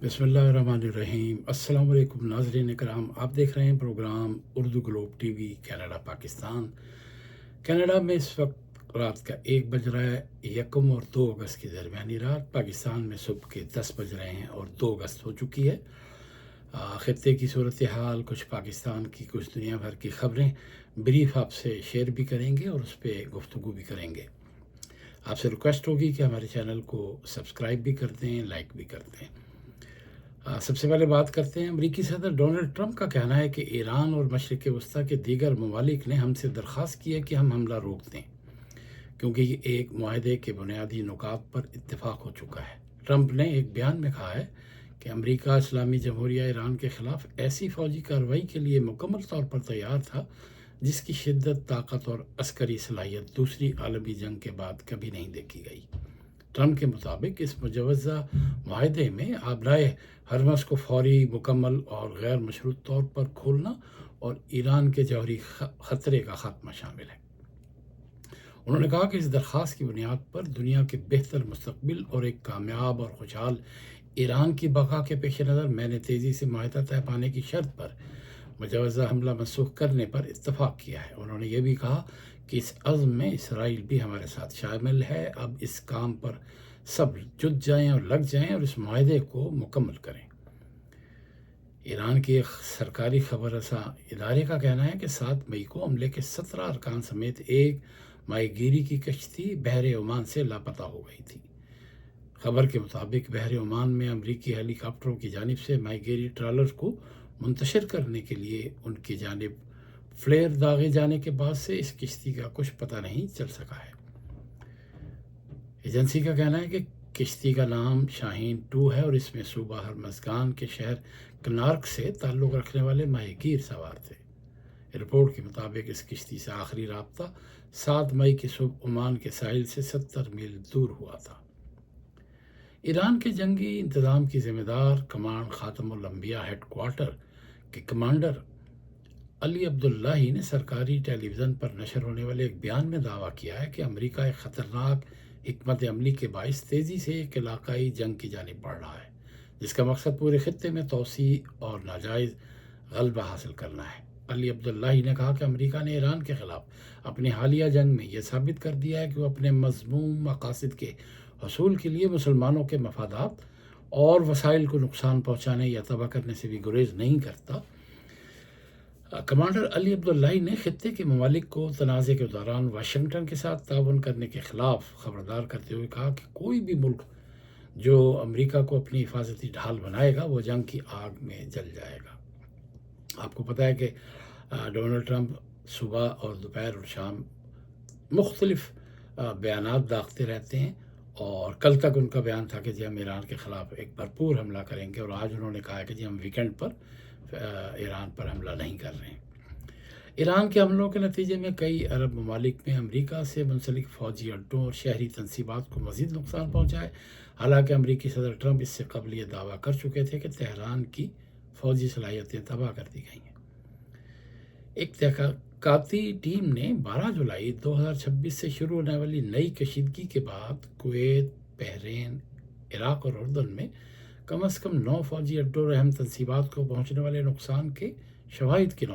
بسم اللہ الرحمن الرحیم۔ السلام علیکم ناظرین کرام، آپ دیکھ رہے ہیں programme Urdu globe TV Canada Pakistan. Canada میں اس وقت رات کا 1 بج رہا ہے، 1 اور 2 اگست کی درمیانی رات۔ پاکستان میں صبح کے 10 بج رہے ہیں اور 2 اگست ہو چکی ہے۔ خطے کی صورتحال، کچھ پاکستان کی، کچھ دنیا بھر کی خبریں بریف آپ سے شیئر بھی کریں گے اور اس پہ گفتگو بھی کریں گے۔ آپ سے ریکویسٹ ہوگی کہ ہمارے چینل کو سبسکرائب بھی کر دیں، لائک بھی کر دیں۔ سب سے پہلے بات کرتے ہیں، امریکی صدر ڈونلڈ ٹرمپ کا کہنا ہے کہ ایران اور مشرق وسطیٰ کے دیگر ممالک نے ہم سے درخواست کی ہے کہ ہم حملہ روک دیں، کیونکہ یہ ایک معاہدے کے بنیادی نکات پر اتفاق ہو چکا ہے۔ ٹرمپ نے ایک بیان میں کہا ہے کہ امریکہ اسلامی جمہوریہ ایران کے خلاف ایسی فوجی کارروائی کے لیے مکمل طور پر تیار تھا جس کی شدت، طاقت اور عسکری صلاحیت دوسری عالمی جنگ کے بعد کبھی نہیں دیکھی گئی۔ ٹرمپ کے مطابق اس مجوزہ معاہدے میں آبرائے ہرمز کو فوری، مکمل اور غیر مشروط طور پر کھولنا اور ایران کے جوہری خطرے کا خاتمہ شامل ہے۔ انہوں نے کہا کہ اس درخواست کی بنیاد پر دنیا کے بہتر مستقبل اور ایک کامیاب اور خوشحال ایران کی بقا کے پیش نظر میں نے تیزی سے معاہدہ طے پانے کی شرط پر مجوزہ حملہ منسوخ کرنے پر اتفاق کیا ہے۔ انہوں نے یہ بھی کہا کہ اس عزم میں اسرائیل بھی ہمارے ساتھ شامل ہے۔ اب اس کام پر سب جٹ جائیں اور لگ جائیں اور اس معاہدے کو مکمل کریں۔ ایران کی ایک سرکاری خبر رساں ادارے کا کہنا ہے کہ 7 مئی کو عملے کے 17 ارکان سمیت ایک ماہی گیری کی کشتی بحر عمان سے لاپتہ ہو گئی تھی۔ خبر کے مطابق بحر عمان میں امریکی ہیلی کاپٹروں کی جانب سے ماہی گیری ٹرالر کو منتشر کرنے کے لیے ان کی جانب فلیئر داغے جانے کے بعد سے اس کشتی کا کچھ پتہ نہیں چل سکا ہے۔ ایجنسی کا کہنا ہے کہ کشتی کا نام شاہین 2 ہے اور اس میں صوبہ ہرمزگان کے شہر کنارک سے تعلق رکھنے والے ماہی گیر سوار تھے۔ رپورٹ کے مطابق اس کشتی سے آخری رابطہ 7 مئی کی صبح عمان کے ساحل سے 70 میل دور ہوا تھا۔ ایران کے جنگی انتظام کی ذمہ دار کمانڈ خاتم الانبیاء ہیڈ کوارٹر کے کمانڈر علی عبداللہی نے سرکاری ٹیلی ویژن پر نشر ہونے والے ایک بیان میں دعویٰ کیا ہے کہ امریکہ ایک خطرناک حکمت عملی کے باعث تیزی سے ایک علاقائی جنگ کی جانب بڑھ رہا ہے، جس کا مقصد پورے خطے میں توسیع اور ناجائز غلبہ حاصل کرنا ہے۔ علی عبداللہی نے کہا کہ امریکہ نے ایران کے خلاف اپنی حالیہ جنگ میں یہ ثابت کر دیا ہے کہ وہ اپنے مذموم مقاصد کے حصول کے لیے مسلمانوں کے مفادات اور وسائل کو نقصان پہنچانے یا تباہ کرنے سے بھی گریز نہیں کرتا۔ کمانڈر علی عبداللہی نے خطے کے ممالک کو تنازع کے دوران واشنگٹن کے ساتھ تعاون کرنے کے خلاف خبردار کرتے ہوئے کہا کہ کوئی بھی ملک جو امریکہ کو اپنی حفاظتی ڈھال بنائے گا وہ جنگ کی آگ میں جل جائے گا۔ آپ کو پتہ ہے کہ ڈونلڈ ٹرمپ صبح اور دوپہر اور شام مختلف بیانات داغتے رہتے ہیں، اور کل تک ان کا بیان تھا کہ جی ہم ایران کے خلاف ایک بھرپور حملہ کریں گے، اور آج انہوں نے کہا کہ جی ہم ویکینڈ پر ایران پر حملہ نہیں کر رہے ہیں۔ ایران کے حملوں کے نتیجے میں کئی عرب ممالک میں امریکہ سے منسلک فوجی اڈوں اور شہری تنصیبات کو مزید نقصان پہنچا ہے۔ حالانکہ امریکی صدر ٹرمپ اس سے قبل یہ دعویٰ کر چکے تھے کہ تہران کی فوجی صلاحیتیں تباہ کر دی گئی ہیں۔ ایک تحقیقاتی ٹیم نے 12 جولائی 2026 سے شروع ہونے والی نئی کشیدگی کے بعد کویت، بحرین، عراق اور اردن میں کم از کم 9 فوجی اڈوں اور اہم تنصیبات کو پہنچنے والے نقصان کے شواہد کی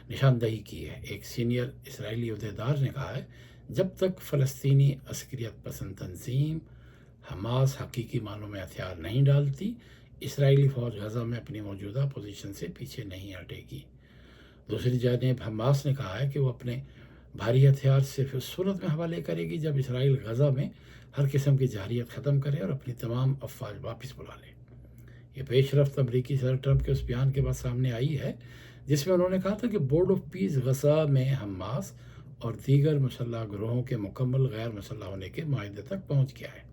نشاندہی کی ہے۔ ایک سینئر اسرائیلی عہدیدار نے کہا ہے جب تک فلسطینی عسکریت پسند تنظیم حماس حقیقی معنوں میں ہتھیار نہیں ڈالتی، اسرائیلی فوج غزہ میں اپنی موجودہ پوزیشن سے پیچھے نہیں ہٹے گی۔ دوسری جانب حماس نے کہا ہے کہ وہ اپنے بھاری ہتھیار صرف اس صورت میں حوالے کرے گی جب اسرائیل غزہ میں ہر قسم کی جارحیت ختم کرے اور اپنی تمام افواج واپس بلا لے۔ یہ پیش رفت امریکی صدر ٹرمپ کے اس بیان کے بعد سامنے آئی ہے جس میں انہوں نے کہا تھا کہ بورڈ آف پیس غزہ میں حماس اور دیگر مسلح گروہوں کے مکمل غیر مسلح ہونے کے معاہدے تک پہنچ گیا ہے۔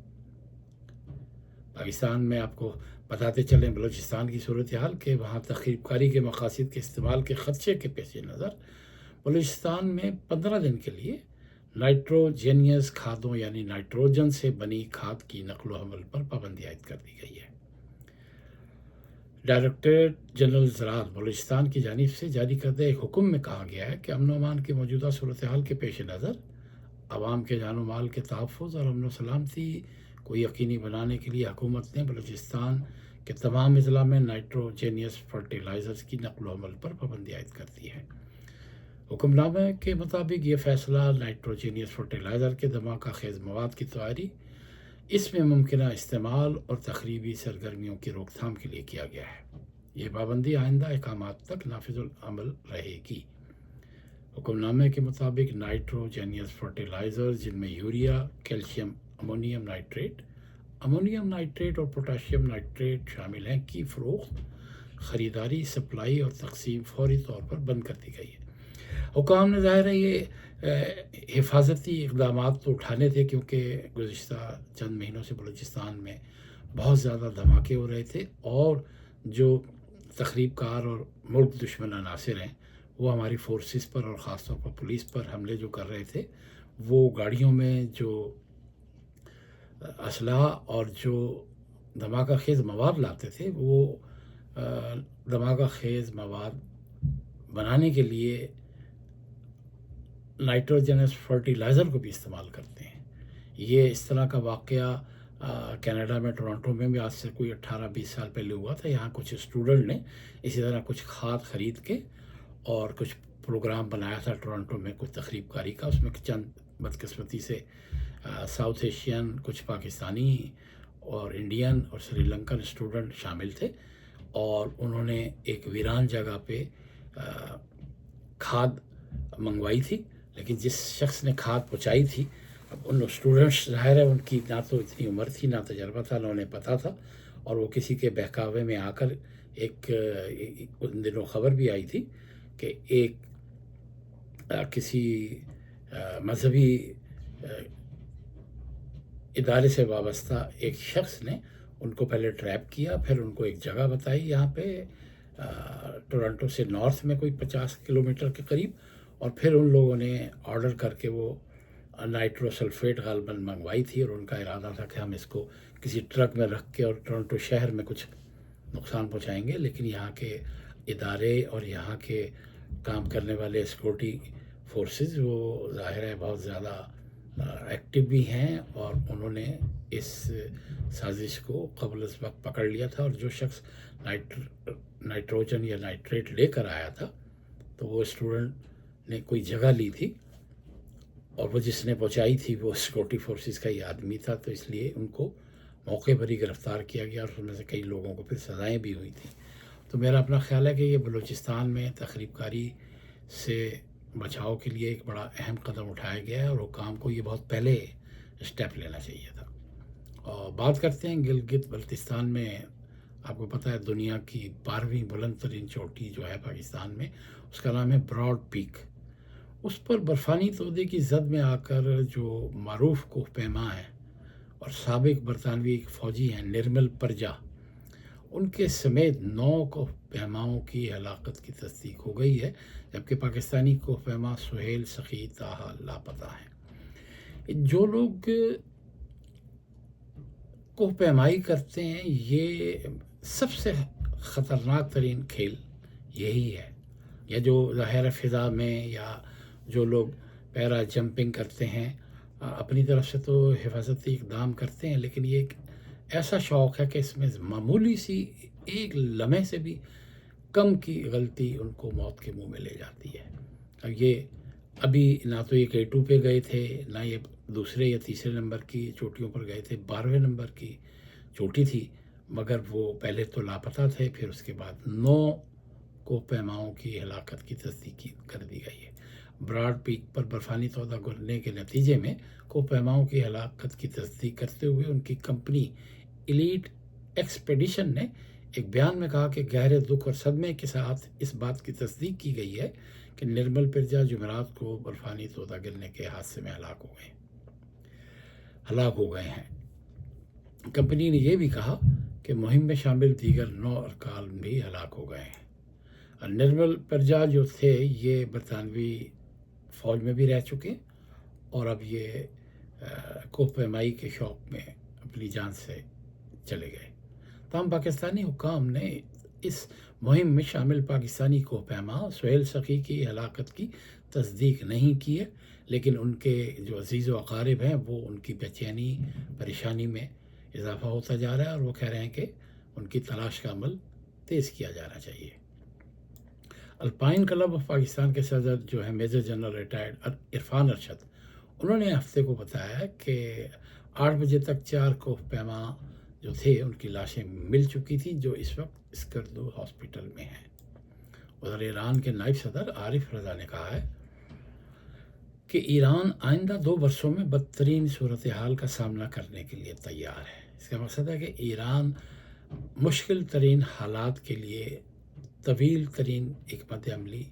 پاکستان میں آپ کو بتاتے چلیں بلوچستان کی صورتحال کہ وہاں تخریب کاری کے مقاصد کے استعمال کے خدشے کے پیش نظر بلوچستان میں 15 دن کے لیے نائٹروجینیس کھادوں یعنی نائٹروجن سے بنی کھاد کی نقل و حمل پر پابندی عائد کر دی گئی ہے۔ ڈائریکٹریٹ جنرل زراعت بلوچستان کی جانب سے جاری کردہ ایک حکم میں کہا گیا ہے کہ امن و امان کی موجودہ صورتحال کے پیش نظر عوام کے جان و مال کے تحفظ اور امن و سلامتی کو یقینی بنانے کے لیے حکومت نے بلوچستان کہ تمام اضلاع میں نائٹروجینیس فرٹیلائزرز کی نقل و حمل پر پابندی عائد کرتی ہے۔ حکم نامے کے مطابق یہ فیصلہ نائٹروجینیس فرٹیلائزر کے دھماکہ خیز مواد کی تیاری، اس میں ممکنہ استعمال اور تخریبی سرگرمیوں کی روک تھام کے لیے کیا گیا ہے۔ یہ پابندی آئندہ احکامات تک نافذ العمل رہے گی۔ حکم نامے کے مطابق نائٹروجینیس فرٹیلائزر جن میں یوریا، کیلشیم امونیم نائٹریٹ اور پوٹاشیم نائٹریٹ شامل ہیں کی فروخت، خریداری، سپلائی اور تقسیم فوری طور پر بند کر دی گئی ہے۔ حکام نے ظاہر ہے یہ حفاظتی اقدامات تو اٹھانے تھے، کیونکہ گزشتہ چند مہینوں سے بلوچستان میں بہت زیادہ دھماکے ہو رہے تھے، اور جو تخریب کار اور ملک دشمن عناصر ہیں وہ ہماری فورسز پر اور خاص طور پر پولیس پر حملے جو کر رہے تھے، وہ گاڑیوں میں جو اسلحہ اور جو دھماکہ خیز مواد لاتے تھے، وہ دھماکہ خیز مواد بنانے کے لیے نائٹروجنس فرٹیلائزر کو بھی استعمال کرتے ہیں۔ یہ اس طرح کا واقعہ کینیڈا میں ٹورانٹو میں بھی آج سے کوئی 18-20 سال پہلے ہوا تھا۔ یہاں کچھ اسٹوڈنٹ نے اسی طرح کچھ کھاد خرید کے اور کچھ پروگرام بنایا تھا ٹورانٹو میں کچھ تقریب کاری کا، اس میں چند بدقسمتی سے ساؤتھ ایشین، کچھ پاکستانی اور انڈین اور سری لنکن اسٹوڈنٹ شامل تھے، اور انہوں نے ایک ویران جگہ پہ کھاد منگوائی تھی، لیکن جس شخص نے کھاد پہنچائی تھی، اب ان اسٹوڈنٹس ظاہر ہے ان کی نہ تو اتنی عمر تھی، نہ تجربہ تھا، نہ انہیں پتہ تھا، اور وہ کسی کے بہکاوے میں آ کر ان دنوں خبر بھی آئی تھی کہ ایک کسی مذہبی ادارے سے وابستہ ایک شخص نے ان کو پہلے ٹریپ کیا، پھر ان کو ایک جگہ بتائی یہاں پہ ٹورنٹو سے نارتھ میں کوئی 50 کلومیٹر کے قریب، اور پھر ان لوگوں نے آرڈر کر کے وہ نائٹرو سلفیٹ غالباً منگوائی تھی، اور ان کا ارادہ تھا کہ ہم اس کو کسی ٹرک میں رکھ کے اور ٹورنٹو شہر میں کچھ نقصان پہنچائیں گے، لیکن یہاں کے ادارے اور یہاں کے کام کرنے والے سیکورٹی فورسز وہ ظاہر ہے بہت زیادہ ایکٹیو بھی ہیں، اور انہوں نے اس سازش کو قبل از وقت پکڑ لیا تھا، اور جو شخص نائٹروجن یا نائٹریٹ لے کر آیا تھا تو وہ اسٹوڈنٹ نے کوئی جگہ لی تھی، اور وہ جس نے پہنچائی تھی وہ سیکورٹی فورسز کا ہی آدمی تھا، تو اس لیے ان کو موقع پر ہی گرفتار کیا گیا، اور اس میں سے کئی لوگوں کو پھر سزائیں بھی ہوئی تھیں۔ تو میرا اپنا خیال ہے کہ یہ بلوچستان میں تخریب کاری سے بچاؤ کے لیے ایک بڑا اہم قدم اٹھایا گیا ہے، اور حکام کو یہ بہت پہلے اسٹیپ لینا چاہیے تھا۔ اور بات کرتے ہیں گلگت بلتستان میں، آپ کو پتہ ہے دنیا کی 12ویں بلند ترین چوٹی جو ہے پاکستان میں، اس کا نام ہے براڈ پیک۔ اس پر برفانی تودے کی زد میں آ کر جو معروف کوہ پیما ہیں اور سابق برطانوی فوجی ہیں نرمل پرجا، ان کے سمیت 9 کوہ پیماؤں کی ہلاکت کی تصدیق ہو گئی ہے، جبکہ پاکستانی کوہ پیما سہیل سخی تاحال لاپتہ ہیں۔ جو لوگ کوہ پیمائی کرتے ہیں، یہ سب سے خطرناک ترین کھیل یہی ہے، یا جو ظاہر فضا میں، یا جو لوگ پیرا جمپنگ کرتے ہیں، اپنی طرف سے تو حفاظتی اقدام کرتے ہیں، لیکن یہ ایک ایسا شوق ہے کہ اس میں معمولی سی ایک لمحے سے بھی کم کی غلطی ان کو موت کے منہ میں لے جاتی ہے۔ اب یہ ابھی نہ تو یہ K2 پہ گئے تھے، نہ یہ دوسرے یا تیسرے نمبر کی چوٹیوں پر گئے تھے، 12ویں نمبر کی چوٹی تھی، مگر وہ پہلے تو لاپتہ تھے، پھر اس کے بعد 9 کوہ پیماؤں کی ہلاکت کی تصدیق کر دی گئی ہے۔ براڈ پیک پر برفانی تودہ گرنے کے نتیجے میں کوہ پیماؤں کی ہلاکت کی تصدیق کرتے ہوئے ان کی کمپنی ایلیٹ ایکسپیڈیشن نے ایک بیان میں کہا کہ گہرے دکھ اور صدمے کے ساتھ اس بات کی تصدیق کی گئی ہے کہ نرمل پرجا جمعرات کو برفانی تودہ گرنے کے حادثے میں ہلاک ہو گئے ہیں۔ کمپنی نے یہ بھی کہا کہ مہم میں شامل دیگر 9 ارکان بھی ہلاک ہو گئے ہیں۔ نرمل پرجا جو تھے یہ برطانوی فوج میں بھی رہ چکے، اور اب یہ کوہ پیمائی کے شوق میں اپنی جان سے چلے گئے۔ تاہم پاکستانی حکام نے اس مہم میں شامل پاکستانی کوہ پیما سہیل سخی کی ہلاکت کی تصدیق نہیں کی ہے، لیکن ان کے جو عزیز و اقارب ہیں وہ ان کی بے چینی پریشانی میں اضافہ ہوتا جا رہا ہے، اور وہ کہہ رہے ہیں کہ ان کی تلاش کا عمل تیز کیا جانا چاہیے۔ الپائن کلب آف پاکستان کے صدر جو ہیں major general retired Irfan Arshad, انہوں نے ہفتے کو بتایا کہ 8 بجے تک 4 کوہ پیما جو تھے ان کی لاشیں مل چکی تھیں، جو اس وقت اسکردو ہاسپٹل میں ہیں۔ ادھر ایران کے نائب صدر عارف رضا نے کہا ہے کہ ایران آئندہ 2 برسوں میں بدترین صورتحال کا سامنا کرنے کے لیے تیار ہے۔ اس کا مقصد ہے کہ ایران مشکل ترین حالات کے لیے طویل ترین حکمت عملی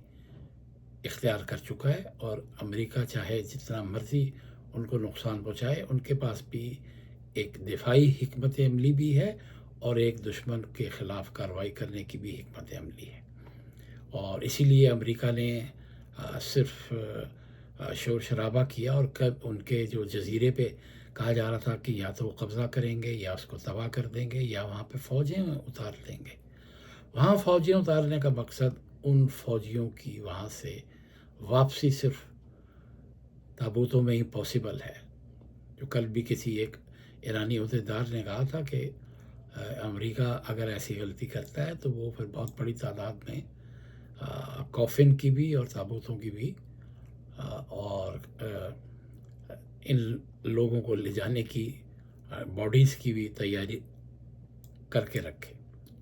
اختیار کر چکا ہے، اور امریکہ چاہے جتنا مرضی ان کو نقصان پہنچائے، ان کے پاس بھی ایک دفاعی حکمت عملی بھی ہے اور ایک دشمن کے خلاف کارروائی کرنے کی بھی حکمت عملی ہے۔ اور اسی لیے امریکہ نے صرف شور شرابہ کیا، اور کب ان کے جو جزیرے پہ کہا جا رہا تھا کہ یا تو وہ قبضہ کریں گے یا اس کو تباہ کر دیں گے یا وہاں پہ فوجیں اتار دیں گے۔ وہاں فوجیں اتارنے کا مقصد ان فوجیوں کی وہاں سے واپسی صرف تابوتوں میں ہی پاسبل ہے، جو کل بھی کسی ایک ایرانی عہدیدار نے کہا تھا کہ امریکہ اگر ایسی غلطی کرتا ہے تو وہ پھر بہت بڑی تعداد میں کافن کی بھی اور تابوتوں کی بھی اور ان لوگوں کو لے جانے کی باڈیز کی بھی تیاری کر کے رکھے۔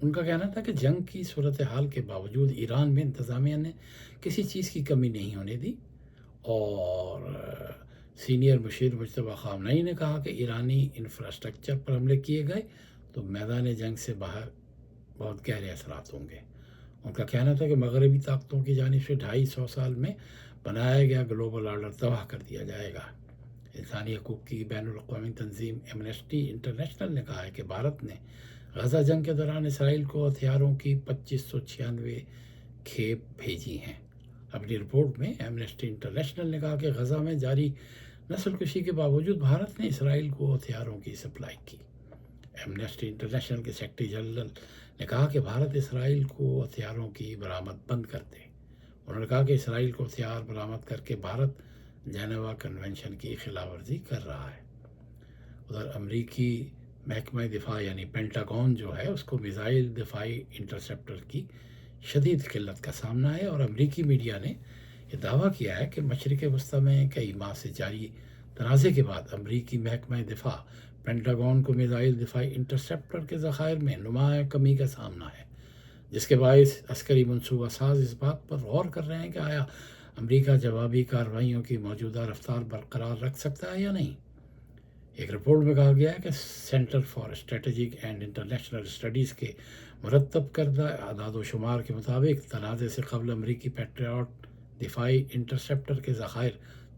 ان کا کہنا تھا کہ جنگ کی صورتحال کے باوجود ایران میں انتظامیہ نے کسی چیز کی کمی نہیں ہونے دی، اور سینئر مشیر مجتبیٰ خامنئی نے کہا کہ ایرانی انفراسٹرکچر پر حملے کیے گئے تو میدان جنگ سے باہر بہت گہرے اثرات ہوں گے۔ ان کا کہنا تھا کہ مغربی طاقتوں کی جانب سے 250 سال میں بنایا گیا گلوبل آرڈر تباہ کر دیا جائے گا۔ انسانی حقوق کی بین الاقوامی تنظیم ایمنسٹی انٹرنیشنل نے کہا ہے کہ بھارت نے غزہ جنگ کے دوران اسرائیل کو ہتھیاروں کی 2596 کھیپ بھیجی ہیں۔ اپنی رپورٹ میں ایمنسٹی انٹرنیشنل نے کہا کہ غزہ میں جاری نسل کشی کے باوجود بھارت نے اسرائیل کو ہتھیاروں کی سپلائی کی۔ ایمنسٹی انٹرنیشنل کے سیکرٹری جنرل نے کہا کہ بھارت اسرائیل کو ہتھیاروں کی برآمد بند کر دے۔ انہوں نے کہا کہ اسرائیل کو ہتھیار برآمد کر کے بھارت جنیوا کنونشن کی خلاف ورزی کر رہا ہے۔ ادھر امریکی محکمہ دفاع یعنی پینٹاگون جو ہے اس کو میزائل دفاعی انٹرسیپٹر کی شدید قلت کا سامنا ہے، اور امریکی میڈیا نے یہ دعویٰ کیا ہے کہ مشرق وسطی میں کئی ماہ سے جاری تنازع کے بعد امریکی محکمہ دفاع پینٹاگون کو میزائل دفاعی انٹرسیپٹر کے ذخائر میں نمایاں کمی کا سامنا ہے، جس کے باعث عسکری منصوبہ ساز اس بات پر غور کر رہے ہیں کہ آیا امریکہ جوابی کارروائیوں کی موجودہ رفتار برقرار رکھ سکتا ہے یا نہیں۔ ایک رپورٹ میں کہا گیا ہے کہ centre for strategic and international studies کے مرتب کردہ اعداد و شمار کے مطابق تنازع سے قبل امریکی پیٹریاٹ دفاعی انٹرسیپٹر کے ذخائر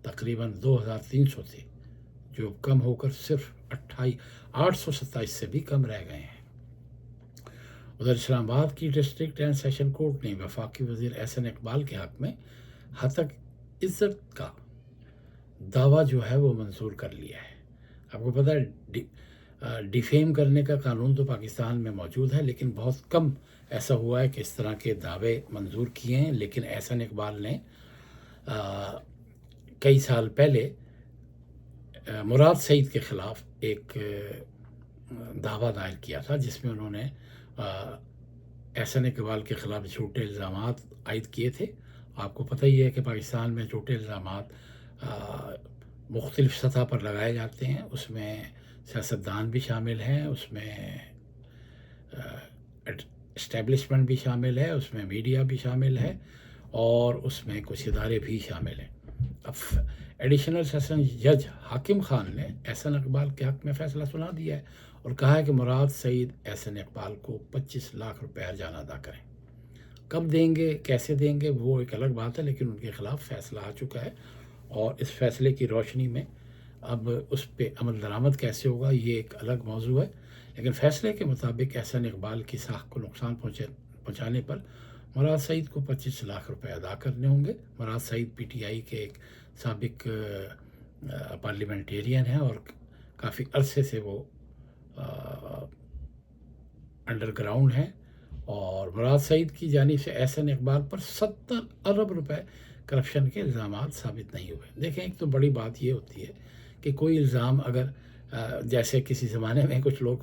تقریباً 2300 تھے، جو کم ہو کر صرف 827 سے بھی کم رہ گئے ہیں۔ ادھر اسلام آباد کی ڈسٹرکٹ اینڈ سیشن کورٹ نے وفاقی وزیر احسن اقبال کے حق میں ہتک عزت کا دعویٰ جو ہے وہ منظور کر لیا ہے۔ آپ کو پتہ ہے ڈیفیم کرنے کا قانون تو پاکستان میں موجود ہے، لیکن بہت کم ایسا ہوا ہے کہ اس طرح کے دعوے منظور کیے ہیں۔ لیکن احسن اقبال نے کئی سال پہلے مراد سعید کے خلاف ایک دعویٰ دائر کیا تھا، جس میں انہوں نے احسن اقبال کے خلاف جھوٹے الزامات عائد کیے تھے۔ آپ کو پتہ ہی ہے کہ پاکستان میں جھوٹے الزامات مختلف سطح پر لگائے جاتے ہیں، اس میں سیاستدان بھی شامل ہیں، اس میں اسٹیبلشمنٹ بھی شامل ہے، اس میں میڈیا بھی شامل ہے، اور اس میں کچھ ادارے بھی شامل ہیں۔ اب ایڈیشنل سیشن جج حاکم خان نے احسن اقبال کے حق میں فیصلہ سنا دیا ہے اور کہا ہے کہ مراد سعید احسن اقبال کو 25 لاکھ روپے ارجانہ ادا کریں۔ کب دیں گے، کیسے دیں گے، وہ ایک الگ بات ہے، لیکن ان کے خلاف فیصلہ آ چکا ہے، اور اس فیصلے کی روشنی میں اب اس پہ عمل درآمد کیسے ہوگا یہ ایک الگ موضوع ہے۔ لیکن فیصلے کے مطابق احسن اقبال کی ساکھ کو نقصان پہنچانے پر مراد سعید کو 25 لاکھ روپے ادا کرنے ہوں گے۔ مراد سعید پی ٹی آئی کے ایک سابق پارلیمنٹیرین ہیں، اور کافی عرصے سے وہ انڈر گراؤنڈ ہیں، اور مراد سعید کی جانب سے احسن اقبال پر 70 ارب روپے کرپشن کے الزامات ثابت نہیں ہوئے۔ دیکھیں، ایک تو بڑی بات یہ ہوتی ہے کہ کوئی الزام اگر جیسے کسی زمانے میں کچھ لوگ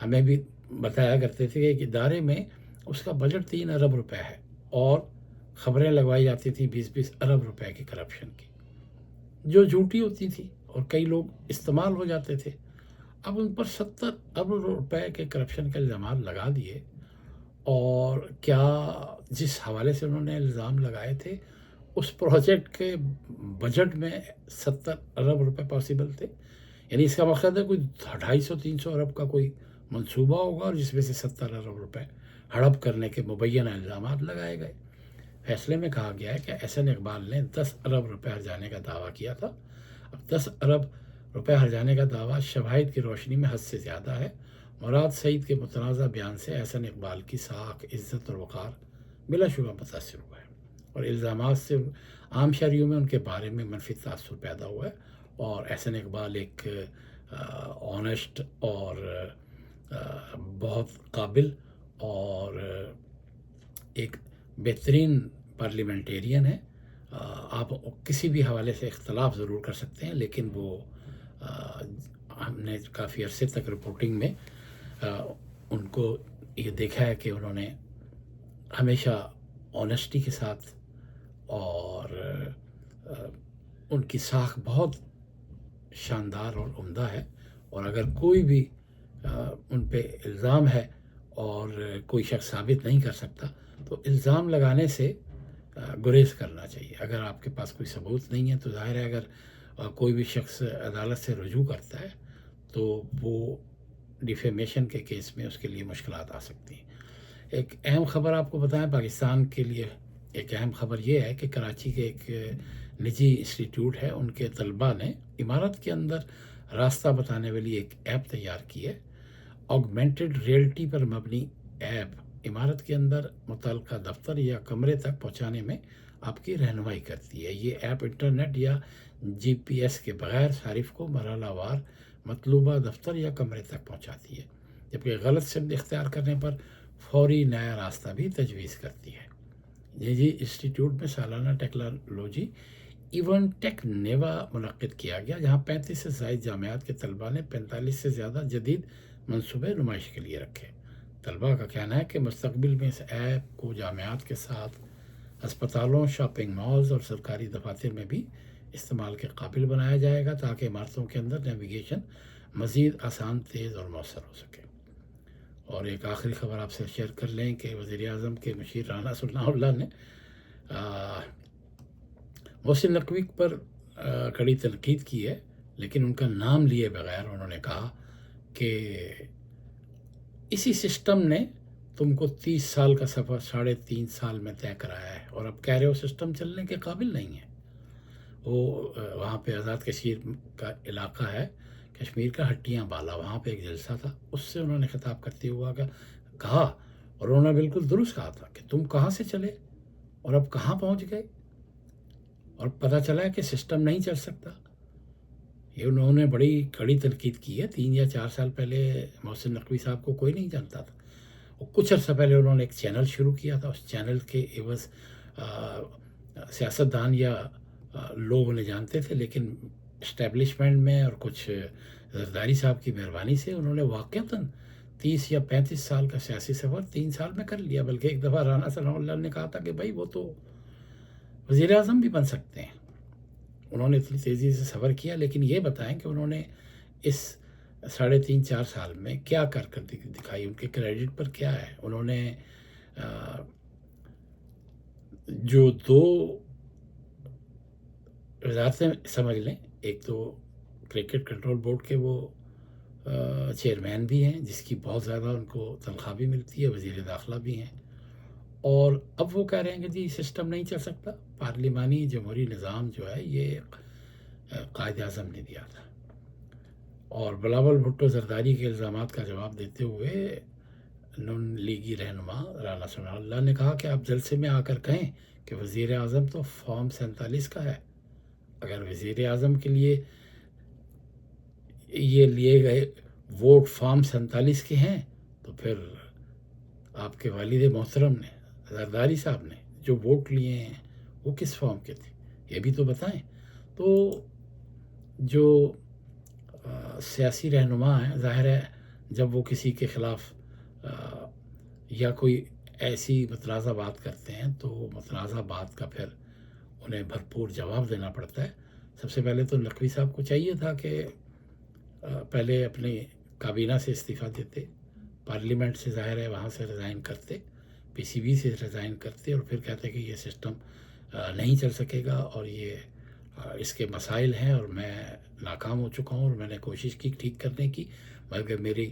ہمیں بھی بتایا کرتے تھے کہ ایک ادارے میں اس کا بجٹ 3 ارب روپے ہے، اور خبریں لگوائی جاتی تھیں 20-20 ارب روپے کی کرپشن کی، جو جھوٹی ہوتی تھی اور کئی لوگ استعمال ہو جاتے تھے۔ اب ان پر 70 ارب روپے کے کرپشن کے الزامات لگا دیے، اور کیا جس حوالے سے انہوں نے الزام لگائے تھے اس پروجیکٹ کے بجٹ میں 70 ارب روپے پاسبل تھے؟ یعنی اس کا مقصد ہے کوئی 250-300 ارب کا کوئی منصوبہ ہوگا، اور جس میں سے 70 ارب روپے ہڑپ کرنے کے مبینہ الزامات لگائے گئے۔ فیصلے میں کہا گیا ہے کہ احسن اقبال نے 10 ارب روپے ہرجانے کا دعویٰ کیا تھا۔ اب 10 ارب روپے ہرجانے کا دعویٰ شواہد کی روشنی میں حد سے زیادہ ہے۔ مراد سعید کے متنازع بیان سے احسن اقبال کی ساکھ، عزت اور وقار بلا شبہ متاثر ہوا ہے، اور الزامات سے عام شہریوں میں ان کے بارے میں منفی تاثر پیدا ہوا ہے۔ اور احسن اقبال ایک آنیسٹ اور بہت قابل اور ایک بہترین پارلیمنٹیرین ہے۔ آپ کسی بھی حوالے سے اختلاف ضرور کر سکتے ہیں، لیکن وہ ہم نے کافی عرصے تک رپورٹنگ میں ان کو یہ دیکھا ہے کہ انہوں نے ہمیشہ آنیسٹی کے ساتھ، اور ان کی ساکھ بہت شاندار اور عمدہ ہے، اور اگر کوئی بھی ان پہ الزام ہے اور کوئی شخص ثابت نہیں کر سکتا تو الزام لگانے سے گریز کرنا چاہیے۔ اگر آپ کے پاس کوئی ثبوت نہیں ہے تو ظاہر ہے اگر کوئی بھی شخص عدالت سے رجوع کرتا ہے تو وہ ڈیفیمیشن کے کیس میں اس کے لیے مشکلات آ سکتی ہیں۔ ایک اہم خبر آپ کو بتائیں، پاکستان کے لیے ایک اہم خبر یہ ہے کہ کراچی کے ایک نجی انسٹیٹیوٹ ہے، ان کے طلباء نے عمارت کے اندر راستہ بتانے والی ایک ایپ تیار کی ہے۔ آگمنٹڈ ریئلٹی پر مبنی ایپ عمارت کے اندر متعلقہ دفتر یا کمرے تک پہنچانے میں آپ کی رہنمائی کرتی ہے۔ یہ ایپ انٹرنیٹ یا GPS کے بغیر صارف کو مرحلہ وار مطلوبہ دفتر یا کمرے تک پہنچاتی ہے، جبکہ غلط سمت اختیار کرنے پر فوری نیا راستہ بھی تجویز کرتی ہے۔ نجی انسٹیٹیوٹ میں سالانہ ٹیکنالوجی ایونٹ ٹیک نیوا منعقد کیا گیا، جہاں 35 سے زائد جامعات کے طلباء نے 45 سے زیادہ جدید منصوبے نمائش کے لیے رکھے۔ طلباء کا کہنا ہے کہ مستقبل میں اس ایپ کو جامعات کے ساتھ ہسپتالوں، شاپنگ مالز اور سرکاری دفاتر میں بھی استعمال کے قابل بنایا جائے گا، تاکہ عمارتوں کے اندر نیویگیشن مزید آسان، تیز اور مؤثر ہو سکے۔ اور ایک آخری خبر آپ سے شیئر کر لیں کہ وزیر اعظم کے مشیر رانا ثناء اللہ نے محسن نقوی پر کڑی تنقید کی ہے، لیکن ان کا نام لیے بغیر انہوں نے کہا کہ اسی سسٹم نے تم کو 30 سال کا سفر 3.5 سال میں طے کرایا ہے، اور اب کہہ رہے ہو سسٹم چلنے کے قابل نہیں ہے۔ وہ وہاں پہ آزاد کشمیر کا علاقہ ہے، کشمیر کا ہٹیاں بالا، وہاں پہ ایک جلسہ تھا، اس سے انہوں نے خطاب کرتے ہوا کہا، اور انہوں نے بالکل درست کہا تھا کہ تم کہاں سے چلے اور اب کہاں پہنچ گئے، اور پتہ چلا کہ سسٹم نہیں چل سکتا۔ یہ انہوں نے بڑی کڑی تنقید کی ہے۔ 3 یا 4 سال پہلے محسن نقوی صاحب کو کوئی نہیں جانتا تھا، اور کچھ عرصہ پہلے انہوں نے ایک چینل شروع کیا تھا، اس چینل کے عوض سیاستدان یا لوگ انہیں جانتے تھے، لیکن اسٹیبلشمنٹ میں اور کچھ زرداری صاحب کی مہربانی سے انہوں نے واقعتاً 30 یا 35 سال کا سیاسی سفر 3 سال میں کر لیا۔ بلکہ ایک دفعہ رانا ثناء اللہ نے کہا تھا کہ بھائی وہ تو وزیر اعظم بھی بن سکتے ہیں۔ انہوں نے اتنی تیزی سے سفر کیا، لیکن یہ بتائیں کہ انہوں نے اس 3.5-4 سال میں کیا کر دکھائی، ان کے کریڈٹ پر کیا ہے۔ انہوں نے جو 2 وزارتیں سمجھ لیں، ایک تو کرکٹ کنٹرول بورڈ کے وہ چیئرمین بھی ہیں، جس کی بہت زیادہ ان کو تنخواہ بھی ملتی ہے، وزیر داخلہ بھی ہیں، اور اب وہ کہہ رہے ہیں کہ جی سسٹم نہیں چل سکتا۔ پارلیمانی جمہوری نظام جو ہے یہ قائد اعظم نے دیا تھا۔ اور بلاول بھٹو زرداری کے الزامات کا جواب دیتے ہوئے نون لیگی رہنما رانا ثناء اللہ نے کہا کہ آپ جلسے میں آ کر کہیں کہ وزیر اعظم تو فارم 47 کا ہے۔ اگر وزیر اعظم کے لیے یہ لیے گئے ووٹ فارم 47 کے ہیں تو پھر آپ کے والد محترم نے، زرداری صاحب نے جو ووٹ لیے ہیں وہ کس فارم کے تھے، یہ بھی تو بتائیں۔ تو جو سیاسی رہنما ہیں، ظاہر ہے جب وہ کسی کے خلاف یا کوئی ایسی متنازع بات کرتے ہیں تو متنازع بات کا پھر انہیں بھرپور جواب دینا پڑتا ہے. سب سے پہلے تو نقوی صاحب کو چاہیے تھا کہ پہلے اپنی کابینہ سے استعفیٰ دیتے، پارلیمنٹ سے ظاہر ہے وہاں سے ریزائن کرتے، پی سی بی سے ریزائن کرتے، اور پھر کہتے کہ یہ سسٹم نہیں چل سکے گا اور یہ اس کے مسائل ہیں اور میں ناکام ہو چکا ہوں اور میں نے کوشش کی ٹھیک کرنے کی، مگر میری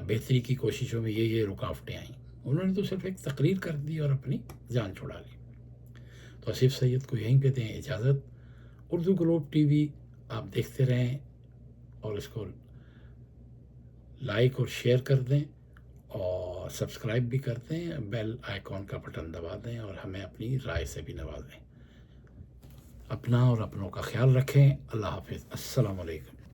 بہتری کی کوششوں میں یہ رکاوٹیں آئیں. انہوں نے تو صرف ایک تقریر کر دی اور اپنی جان چھڑا لی. تو آصف سید کو یہیں پہ دیں اجازت. اردو گلوب ٹی وی آپ دیکھتے رہیں اور اس کو لائک اور شیئر کر دیں اور سبسکرائب بھی کر دیں، بیل آئیکن کا بٹن دبا دیں اور ہمیں اپنی رائے سے بھی نوازیں. اپنا اور اپنوں کا خیال رکھیں. اللہ حافظ. السلام علیکم.